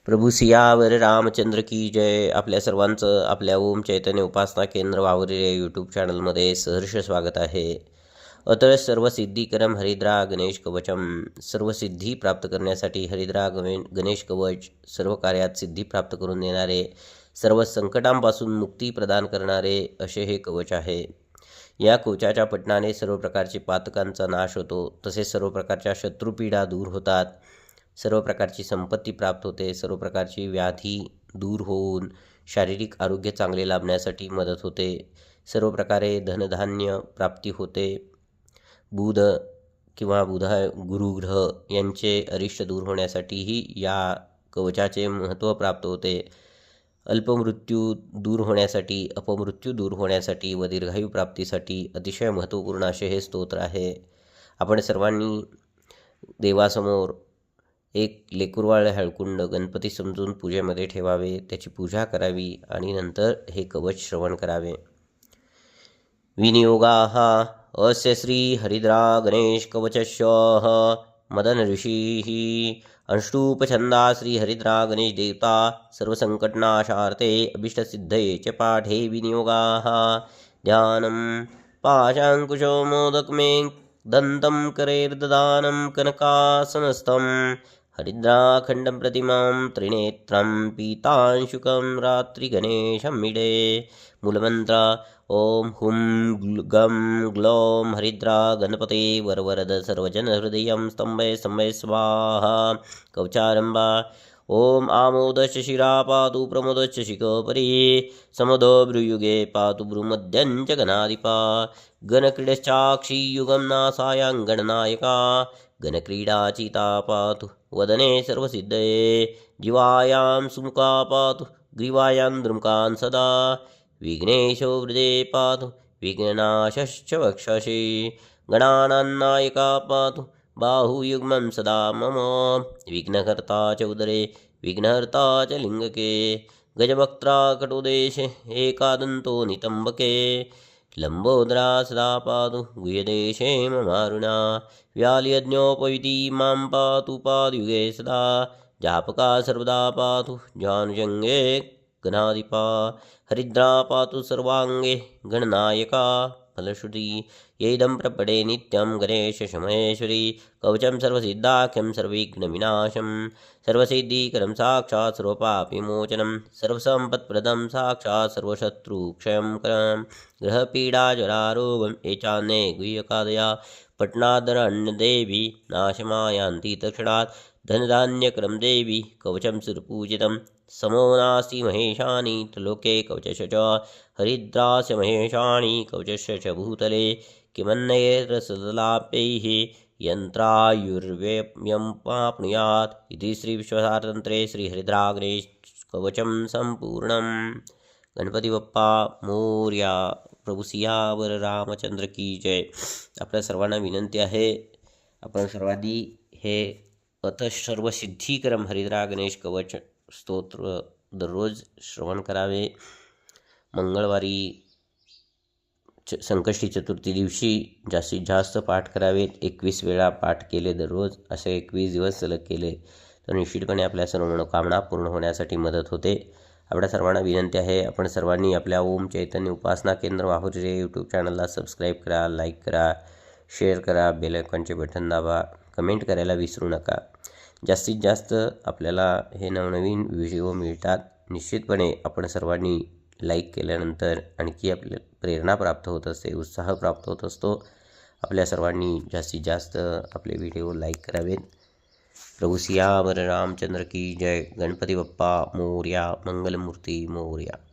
प्रभू सियावर रामचंद्र की जय. आपल्या सर्वांचं आपल्या ओम चैतन्य उपासना केंद्र वावरे यूट्यूब चॅनलमध्ये सहर्ष स्वागत आहे. अतः सर्वसिद्धीकरम हरिद्रा गणेश कवचम. सर्व सिद्धी प्राप्त करण्यासाठी हरिद्रा गणेश कवच सर्व कार्यात सिद्धी प्राप्त करून देणारे, सर्व संकटांपासून मुक्ती प्रदान करणारे असे हे कवच आहे. या कवचाच्या पठणाने सर्व प्रकारचे पातकांचा नाश होतो, तसेच सर्व प्रकारच्या शत्रुपीडा दूर होतात, सर्व प्रकारची संपत्ती प्राप्त होते, सर्व प्रकारची व्याधी दूर होऊन शारीरिक आरोग्य चांगले लाभण्यासाठी मदत होते, सर्व प्रकारे धनधान्य प्राप्ती होते, बुध किंवा गुरुग्रह यांचे अरिष्ट दूर होण्यासाठीही या कवचाचे महत्त्व प्राप्त होते. अल्पमृत्यू दूर होण्यासाठी, अपमृत्यू दूर होण्यासाठी व दीर्घायू प्राप्तीसाठी अतिशय महत्त्वपूर्ण असे हे स्तोत्र आहे. आपण सर्वांनी देवासमोर एक लेकुरवाळ हळकुंड गणपती समजून पूजेमध्ये ठेवावे, त्याची पूजा करावी आणि नंतर हे कवच श्रवण करावे. विनियोगाः अस्य श्री हरिद्रा गणेश कवचस्य मदन ऋषिः अंशुपछंदा श्री हरिद्रा गणेश देवता सर्वसंकटनाशार्थे अभीष्टसिद्धये च पाठे विनियोगाः. ध्यानं पाशाङ्कुशो मोदकमे दन्तं करेर्ददानं कनकासनस्थं हरिद्राखण्डं प्रतिमां त्रिनेत्रं पीतांशुकं रात्रिगणेशं मीडे. मूलमन्त्र ओम हुं गं ग्लौं हरिद्रा गणपते वरवरद सर्वजनहृदयं स्तंभय स्तंभय स्वाहा. कवचारंभा ओम आमोदश्च शिरा पातु प्रमोदश्च शिखोपरि समोदो भ्रुयुगे पातु भ्रूमध्यञ्च गणाधिपा. गणक्रीडश्चाक्षी युगं नासायाङ्गणनायका गणक्रीडाचिता पातु वदने सर्वसिद्धये. जीवायां सुमुखा पातु ग्रीवायां द्रुमकान् सदा. विघ्नेशो हृदे पातु विघ्ननाशश्च वक्षसि. गणानान्नायका पातु बाहुयुग्मं सदा मम. विघ्नहर्ता च उदरे विघ्नहर्ता च लिङ्गके. गजवक्त्रा कटोदेशे एकादन्तो नितम्बके. लम्बोदरा सदा पातु गुह्यदेशे ममारुणा. व्यालियज्ञोपवीति मां पातु पादयुगे सदा. जापका सर्वदा पातु जानुजङ्गे गणाधिपा. हरिद्रा पातु सर्वांगे गणनायका. फलश्रुति येदं प्रपडे नित्यं गणेशमहेश्वरी. कवचं सर्वसिद्धाख्यं सर्वविघ्नविनाशं सर्वसिद्धिकरं साक्षात् सर्वपापविमोचनं सर्वसम्पत्प्रदं साक्षात् सर्वशत्रुक्षयं करं. ग्रहपीडाजरारोगं ये चान्ये गुह्यकादया पठनादरण्यदेवी नाशमायान्ति तत्क्षणात्. धनधान्यकरं देवी कवचं सुरपूजितं समो नास्ति महेशानि त्रिलोके कवचस्य च. हरिद्रास्य महेशानि कवचस्य च भूतले. किमन्यैरसदलापैः यन्त्रायुर्व्ययं प्राप्नुयात् इति श्री विश्वशास्त्रतन्त्रे श्री हरिद्रा गणेश कवचं संपूर्णं. गणपती बाप्पा मोरया. प्रभू सियावर रामचंद्र की जय. आपल्या सर्वांना विनंती आहे, आपण सर्वांनी हे सर्वसिद्धीकरम हरिद्रा गणेश कवच स्तोत्र दररोज श्रवण करावे. मंगळवारी संकष्टी चतुर्थी दिवशी जास्तीत जास्त पाठ करावेत. 21 वेळा पाठ केले दररोज, असे 21 दिवस सलग केले तर निश्चितपणे आपल्या सर्व मनोकामना पूर्ण होण्यासाठी मदत होते. आपल्या सर्वांना विनंती आहे, आपण सर्वांनी आपल्या ओम चैतन्य उपासना केंद्र वाहुरे यूट्यूब चॅनलला सबस्क्राईब करा, लाईक करा, शेअर करा, बेल आयकॉनचे बटन दाबा, कमेंट करायला विसरू नका. जास्तीत जास्त आपल्याला हे नवनवीन व्हिडिओ मिळतात. निश्चितपणे आपण सर्वांनी लाईक केल्यानंतर आणखी आपल्याला प्रेरणा प्राप्त होत असते, उत्साह प्राप्त होत असतो. आपल्या सर्वांनी जास्तीत जास्त आपले व्हिडिओ लाईक करावेत. प्रभू सियावर रामचंद्र की जय. गणपती बाप्पा मोरया. मंगलमूर्ती मोरया.